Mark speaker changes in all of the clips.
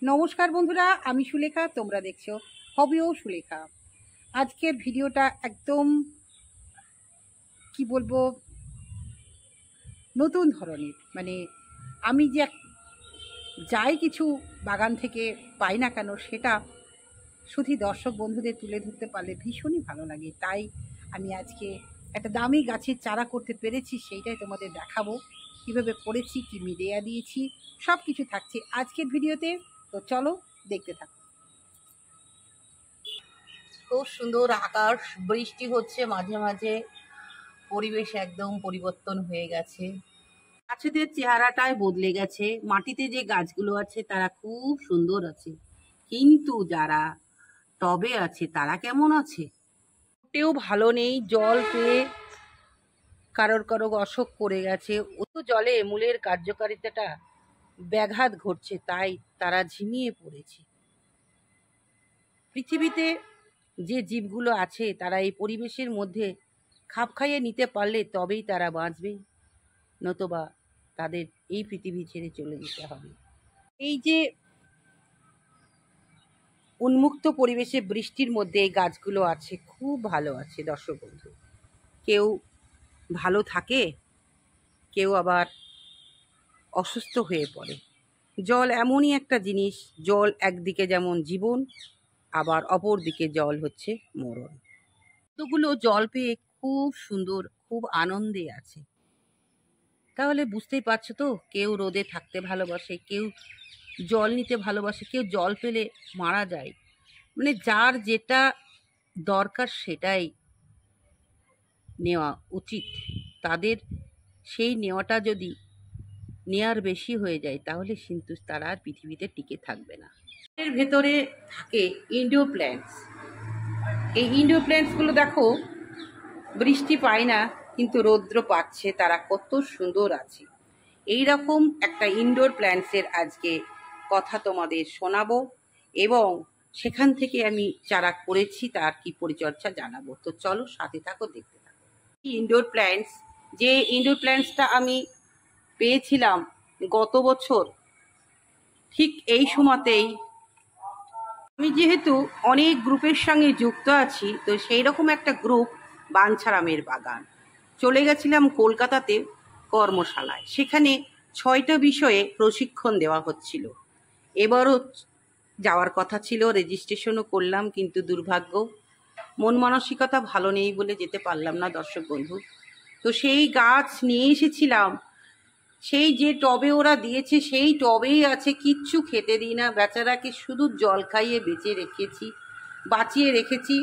Speaker 1: নমস্কার বন্ধুরা, আমি সুলেখা, তোমরা দেখছো হবি ও সুলেখা। আজকের ভিডিওটা একদম কি বলবো, নতুন ধরনের। আমি যে যাই কিছু বাগান থেকে পাই না কেন, সেটা শুধু দর্শক বন্ধুদের তুলে ধরতে পারলে ভীষণই ভালো লাগে। তাই আমি আজকে একটা দামি গাছের চারা করতে পেরেছি, সেইটাই তোমাদের দেখাবো কীভাবে করেছি, কি মিডিয়া দিয়েছি, সব কিছু থাকছে আজকের ভিডিওতে। তো চলো দেখতে থাকো।
Speaker 2: খুব সুন্দর আকাশ, বৃষ্টি হচ্ছে মাঝে মাঝে, পরিবেশ একদম পরিবর্তন হয়ে গেছে। গাছেদের চেহারাটাই বদলে গেছে। মাটিতে যে গাছগুলো আছে তারা খুব সুন্দর আছে, কিন্তু যারা টবে আছে তারা কেমন আছে? মোটেও ভালো নেই। জল পেয়ে কারোর কারো অসুখ করে গেছে। অত জলে মূলের কার্যকারিতাটা ব্যাঘাত ঘটছে, তাই তারা ঝিমিয়ে পড়েছে। পৃথিবীতে যে জীবগুলো আছে তারা এই পরিবেশের মধ্যে খাপ খাইয়ে নিতে পারলে তবেই তারা বাঁচবে, নতুবা তাদের এই পৃথিবী ছেড়ে চলে যেতে হবে। এই যে উন্মুক্ত পরিবেশে বৃষ্টির মধ্যে এই গাছগুলো আছে, খুব ভালো আছে দর্শক বন্ধু। কেউ ভালো থাকে, কেউ আবার অসুস্থ হয়ে পড়ে। জল এমনই একটা জিনিস, জল একদিকে যেমন জীবন, আবার অপর দিকে জল হচ্ছে মরণ। কতগুলো জল পেয়ে খুব সুন্দর, খুব আনন্দে আছে। তাহলে বুঝতেই পারছো তো, কেউ রোদে থাকতে ভালোবাসে, কেউ জল নিতে ভালোবাসে, কেউ জল পেলে মারা যায়। যার যেটা দরকার সেটাই নেওয়া উচিত তাদের। সেই নেওয়াটা যদি নেয়ার বেশি হয়ে যায় তাহলে কিন্তু তারা আর পৃথিবীতে টিকে থাকবে না। এর ভেতরে থাকে ইনডোর প্ল্যান্টস। এই ইনডোর প্ল্যান্টসগুলো দেখো, বৃষ্টি পায় না কিন্তু রৌদ্র পাচ্ছে, তারা কত সুন্দর আছে। এই রকম একটা ইনডোর প্ল্যান্টসের আজকে কথা তোমাদের শোনাবো, এবং সেখান থেকে আমি চারা করেছি তার কি পরিচর্যা জানাবো। তো চলো সাথে থাকো, দেখতে থাকো। ইনডোর প্ল্যান্টস, যে ইনডোর প্ল্যান্টসটা আমি পেয়েছিলাম গত বছর ঠিক এই সময়তেই। আমি যেহেতু অনেক গ্রুপের সঙ্গে যুক্ত আছি, তো সেই রকম একটা গ্রুপ বাঞ্ছারামের বাগান, চলে গেছিলাম কলকাতাতে কর্মশালায়। সেখানে 6টা বিষয়ে প্রশিক্ষণ দেওয়া হচ্ছিল। এবারও যাওয়ার কথা ছিল, রেজিস্ট্রেশনও করলাম, কিন্তু দুর্ভাগ্য, মন মানসিকতা ভালো নেই বলে যেতে পারলাম না দর্শক বন্ধু। তো সেই গাছ নিয়ে এসেছিলাম, সেই যে টবে ওরা দিয়েছে সেই টবেই আছে, কিচ্ছু খেতে দিই না বেচারাকে, শুধু জল খাইয়ে বাঁচিয়ে রেখেছি।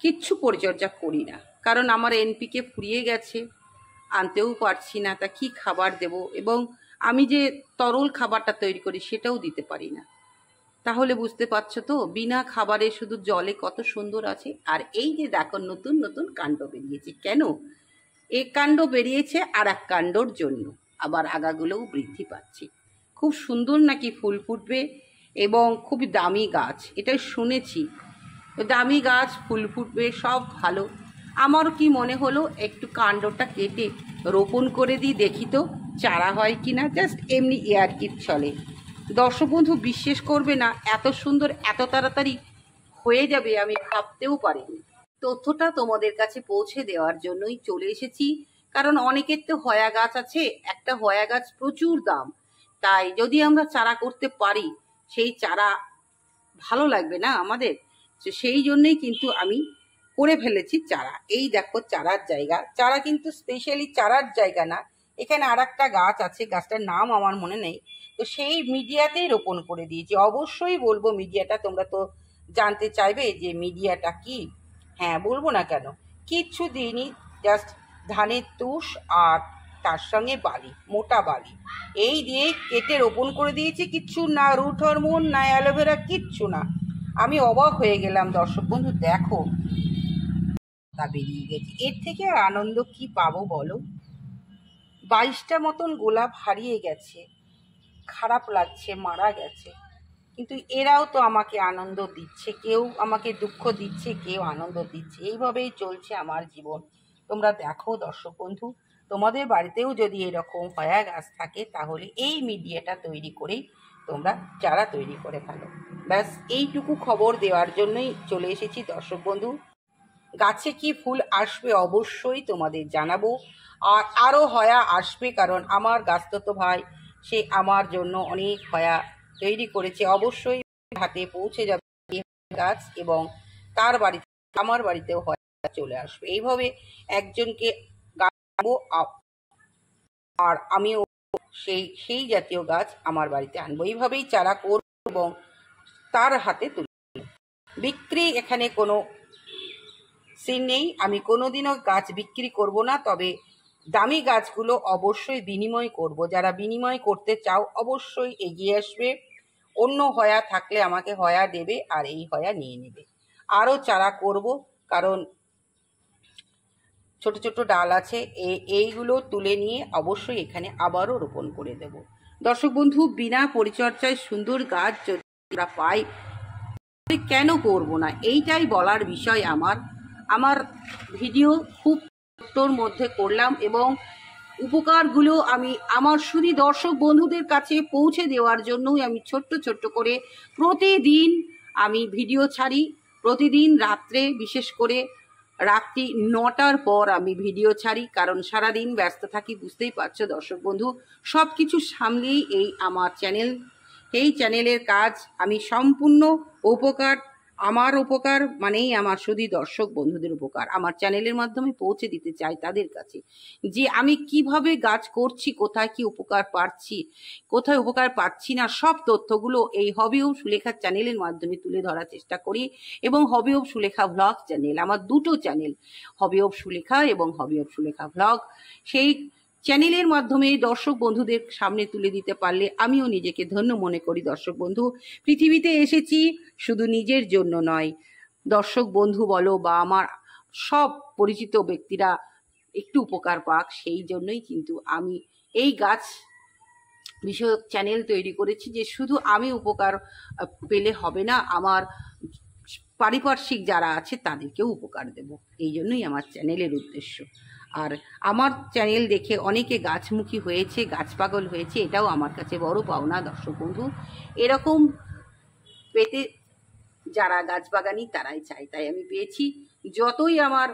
Speaker 2: কিচ্ছু পরিচর্যা করি না, কারণ আমার এনপিকে ফুরিয়ে গেছে, আনতেও পারছি না। তা কি খাবার দেব, এবং আমি যে তরল খাবারটা তৈরি করি সেটাও দিতে পারি না। তাহলে বুঝতে পারছো তো, বিনা খাবারে শুধু জলে কত সুন্দর আছে। আর এই যে দেখো, নতুন নতুন কাণ্ড বেরিয়েছে। কেন এই কাণ্ড বেরিয়েছে? আর এক কাণ্ডর জন্য, আবার আগাগুলোও বৃদ্ধি পাচ্ছে। খুব সুন্দর নাকি ফুল ফুটবে, এবং খুব দামি গাছ, এটা শুনেছি। দামি গাছ, ফুল ফুটবে, সব ভালো। আমারও কি মনে হলো, একটু কাণ্ডটা কেটে রোপণ করে দিই, দেখি তো চারা হয় কিনা। জাস্ট এমনি ইয়ারকির চলে। দর্শক বন্ধু বিশ্বাস করবে না, এত সুন্দর এত তাড়াতাড়ি হয়ে যাবে আমি ভাবতেও পারিনি। তথ্যটা তোমাদের কাছে পৌঁছে দেওয়ার জন্যই চলে এসেছি, কারণ অনেকের তো হয়া গাছ আছে, একটা হয়া গাছ প্রচুর দাম। তাই যদি আমরা চারা করতে পারি, সেই চারা ভালো লাগবে না আমাদের? তো সেই জন্যই কিন্তু আমি করে ফেলেছি চারা। এই দেখো চারার জায়গা, চারা কিন্তু স্পেশালি চারার জায়গা না, এখানে আর একটা গাছ আছে, গাছটার নাম আমার মনে নেই। তো সেই মিডিয়াতেই রোপণ করে দিয়েছি। অবশ্যই বলবো মিডিয়াটা, তোমরা তো জানতে চাইবে যে মিডিয়াটা কি। হ্যাঁ, বলবো না কেন। কিচ্ছু দিইনি, জাস্ট ধানের তুষ আর তার সঙ্গে বালি, মোটা বালি, এই দিয়ে কেটে রোপণ করে দিয়েছি। কিচ্ছু না রুট হরমোন, না অ্যালোভেরা, কিচ্ছু না। আমি অবাক হয়ে গেলাম দর্শক বন্ধু, দেখো তা বেরিয়ে গেছে। এর থেকে আর আনন্দ কি পাবো বলো? 22টা মতন গোলাপ হারিয়ে গেছে, খারাপ লাগছে, মারা গেছে, কিন্তু এরাও তো আমাকে আনন্দ দিচ্ছে। কেউ আমাকে দুঃখ দিচ্ছে, কেউ আনন্দ দিচ্ছে। এইভাবেই চলছে আমার জীবন। তোমরা দেখো দর্শক বন্ধু, তোমাদের বাড়িতেও যদি এরকম হয়া গাছ থাকে তাহলে এই মিডিয়াটা তৈরি করেই তোমরা চারা তৈরি করে ফেলো। ব্যাস এইটুকু খবর দেওয়ার জন্যই চলে এসেছি দর্শক বন্ধু। গাছে কি ফুল আসবে অবশ্যই তোমাদের জানাবো, আর আরও হয়া আসবে, কারণ আমার গাছতো ভাই সে আমার জন্য অনেক হয়া তৈরি করেছে। অবশ্যই হাতে পৌঁছে যাবে গাছ এবং তার বাড়িতে আমার বাড়িতেও হয়া চলে আসবে। এইভাবে একজনকে গাছ আর আমিও সেই জাতীয় গাছ আমার বাড়িতে আনবো। এইভাবেই চারা করব এবং তার হাতে তুলে বিক্রি এখানে কোনো সিন নেই। আমি কোনোদিনও গাছ বিক্রি করব না, তবে দামি গাছগুলো অবশ্যই বিনিময় করব। যারা বিনিময় করতে চাও অবশ্যই এগিয়ে আসবে। অন্য হয়া থাকলে আমাকে হয়া দেবে আর এই হয়া নিয়ে নেবে। আরও চারা করব, কারণ ছোট ছোট ডাল আছে, এইগুলো তুলে নিয়ে অবশ্যই এখানে আবারও রোপণ করে দেব। দর্শক বন্ধু, বিনা পরিচর্যায় সুন্দর গাছ যদি আমরা পাই কেন করব না, এইটাই বলার বিষয় আমার ভিডিও খুব ছোট্টর মধ্যে করলাম এবং উপকারগুলো আমি আমার শুধু দর্শক বন্ধুদের কাছে পৌঁছে দেওয়ার জন্যই আমি ছোট্ট ছোট্ট করে প্রতিদিন আমি ভিডিও ছাড়ি। প্রতিদিন রাত্রে, বিশেষ করে রাত্রি 9টার পর আমি ভিডিও ছাড়ি, কারণ সারাদিন ব্যস্ত থাকি, বুঝতেই পারছো দর্শক বন্ধু। সব কিছু সামলেই এই আমার চ্যানেল, এই চ্যানেলের কাজ আমি সম্পূর্ণ আমার উপকার মানেই আমার শুধু দর্শক বন্ধুদের উপকার আমার চ্যানেলের মাধ্যমে পৌঁছে দিতে চাই তাদের কাছে, যে আমি কিভাবে গাছ করছি, কোথায় কি উপকার পাচ্ছি, কোথায় উপকার পাচ্ছি না, সব তথ্যগুলো এই হবি অফ সুলেখা চ্যানেলের মাধ্যমে তুলে ধরার চেষ্টা করি। এবং hobby of Sulekha vlog channel, আমার দুটো চ্যানেল, হবি অফ সুলেখা এবং হবি অফ সুলেখা ভ্লগ, সেই চ্যানেলের মাধ্যমে দর্শক বন্ধুদের সামনে তুলে দিতে পারলে আমিও নিজেকে ধন্য মনে করি। দর্শক বন্ধু, পৃথিবীতে এসেছি শুধু নিজের জন্য নয়, দর্শক বন্ধু বলো বা আমার সব পরিচিত ব্যক্তিরা একটু উপকার পাক, সেই জন্যই কিন্তু আমি এই গাছ বিষয়ক চ্যানেল তৈরি করেছি, যে শুধু আমি উপকার পেলে হবে না, আমার পারিপার্শ্বিক যারা আছে তাদেরকেও উপকার দেব। এই জন্যই আমার চ্যানেলের উদ্দেশ্য। আর আমার চ্যানেল দেখে অনেকে গাছমুখী হয়েছে, গাছ পাগল হয়েছে, এটাও আমার কাছে বড় পাওনা। দর্শক বন্ধু, এরকম পেতে যারা গাছ বাগানি তারাই চাই, তাই আমি পেয়েছি। যতই আমার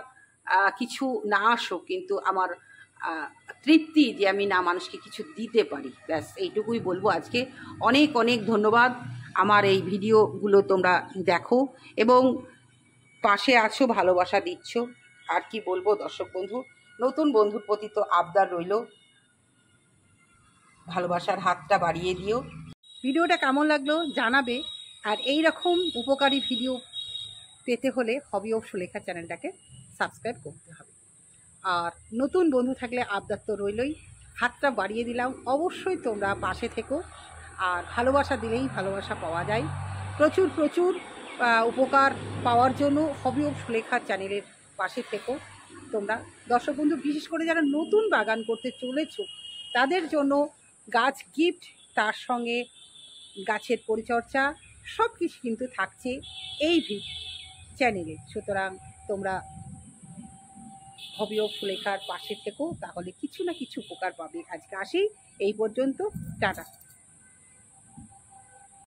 Speaker 2: কিছু না আসুক, কিন্তু আমার তৃপ্তি যে আমি না মানুষকে কিছু দিতে পারি, ব্যাস এইটুকুই বলবো আজকে। অনেক অনেক ধন্যবাদ। আমার এই ভিডিওগুলো তোমরা দেখো এবং পাশে আছো, ভালোবাসা দিচ্ছ। আর কি বলবো দর্শক বন্ধু, নতুন বন্ধুর প্রতি তো আবদার রইল, ভালোবাসার হাতটা বাড়িয়ে দিও।
Speaker 1: ভিডিওটা কেমন লাগলো জানাবে। আর এই রকম উপকারী ভিডিও পেতে হলে হবি অফ সুলেখা চ্যানেলটাকে সাবস্ক্রাইব করতে হবে। আর নতুন বন্ধু থাকলে আবদার তো রইলই, হাতটা বাড়িয়ে দিলাম। অবশ্যই তোমরা পাশে থেকো, আর ভালোবাসা দিলেই ভালোবাসা পাওয়া যায়। প্রচুর প্রচুর উপকার পাওয়ার জন্য হবি অফ সুলেখা চ্যানেলের পাশে থেকো তোমরা। দর্শক বন্ধু, বিশেষ করে যারা নতুন বাগান করতে চলেছ তাদের জন্য গাছ গিফট, তার সঙ্গে গাছের পরিচর্যা সব কিছু কিন্তু থাকছে এই চ্যানেলে। সুতরাং তোমরা হবি অফ সুলেখার পাশে থেকো, তাহলে কিছু না কিছু উপকার পাবে। আজকে আসি, এই পর্যন্ত, টাটা।